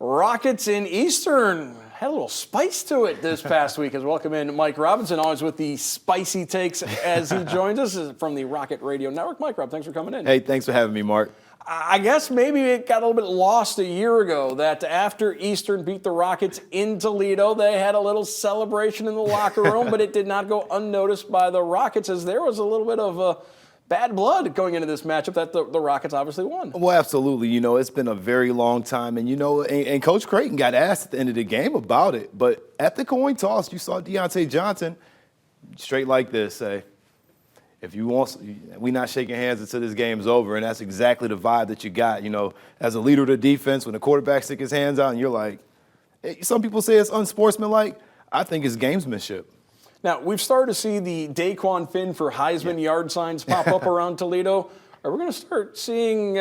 Rockets in Eastern had a little spice to it this past week. As welcome in Mike Robinson, always with the spicy takes as he joins us from the Rocket Radio Network. Mike Rob, thanks for coming in. Hey, thanks for having me, Mark. I guess maybe it got a little bit lost a year ago that after Eastern beat the Rockets in Toledo, they had a little celebration in the locker room, but it did not go unnoticed by the Rockets as there was a little bit of bad blood going into this matchup that the Rockets obviously won. Well, absolutely. You know, it's been a very long time. And, and Coach Creighton got asked at the end of the game about it. But at the coin toss, you saw Deontay Johnson straight like this say, if you want, we're not shaking hands until this game's over. And that's exactly the vibe that you got, as a leader of the defense, when the quarterback sticks his hands out and you're like, some people say it's unsportsmanlike. I think it's gamesmanship. Now, we've started to see the Daquan Finn for Heisman yard signs pop up around Toledo. Are we going to start seeing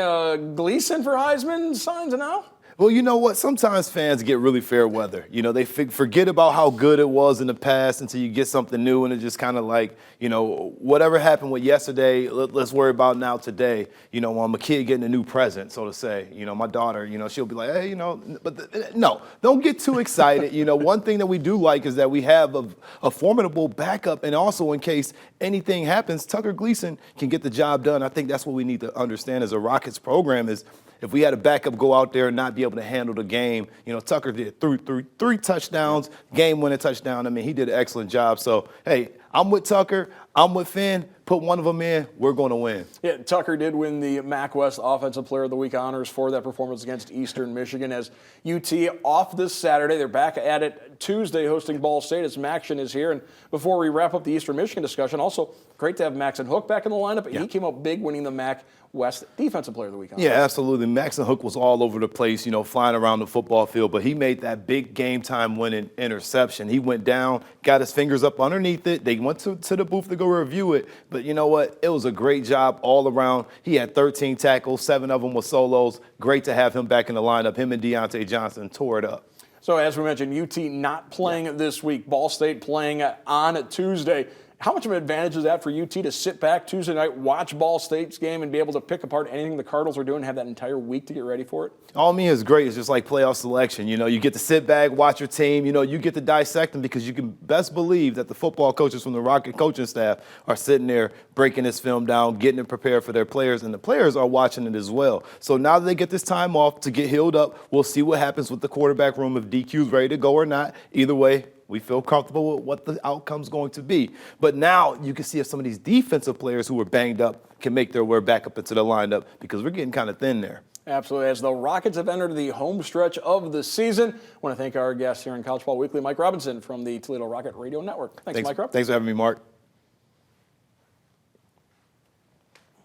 Gleason for Heisman signs now? Well, you know what? Sometimes fans get really fair weather. They forget about how good it was in the past until you get something new, and it's just kind of like, whatever happened with yesterday, let's worry about now today. I'm a kid getting a new present, so to say. My daughter, she'll be like, hey, but no, don't get too excited. One thing that we do like is that we have a formidable backup, and also in case anything happens, Tucker Gleason can get the job done. I think that's what we need to understand as a Rockets program is, if we had a backup go out there and not be able to handle the game, Tucker did three touchdowns, game-winning touchdown. I mean, he did an excellent job. So, hey, I'm with Tucker. I'm with Finn. Put one of them in. We're going to win. Yeah, Tucker did win the MAC West Offensive Player of the Week honors for that performance against Eastern Michigan. As UT off this Saturday, they're back at it Tuesday hosting Ball State as Maxion is here. And before we wrap up the Eastern Michigan discussion, also great to have Maxon Hook back in the lineup. Yeah. He came up big winning the MAC West Defensive Player of the Week honors. Yeah, absolutely. Maxon Hook was all over the place, flying around the football field, but he made that big game time winning interception. He went down, got his fingers up underneath it. They went to the booth to go review it, but you know what? It was a great job all around. He had 13 tackles, 7 of them were solos. Great to have him back in the lineup. Him and Deontay Johnson tore it up. So as we mentioned, UT not playing this week, Ball State playing on Tuesday. How much of an advantage is that for UT to sit back Tuesday night, watch Ball State's game, and be able to pick apart anything the Cardinals are doing, have that entire week to get ready for it? All me is great. It's just like playoff selection. You get to sit back, watch your team. You get to dissect them because you can best believe that the football coaches from the Rocket coaching staff are sitting there breaking this film down, getting it prepared for their players, and the players are watching it as well. So now that they get this time off to get healed up, we'll see what happens with the quarterback room, if DQ's ready to go or not. Either way, we feel comfortable with what the outcome's going to be. But now you can see if some of these defensive players who were banged up can make their way back up into the lineup because we're getting kind of thin there. Absolutely. As the Rockets have entered the home stretch of the season, I want to thank our guest here on College Ball Weekly, Mike Robinson from the Toledo Rocket Radio Network. Thanks Mike Rob. Thanks for having me, Mark.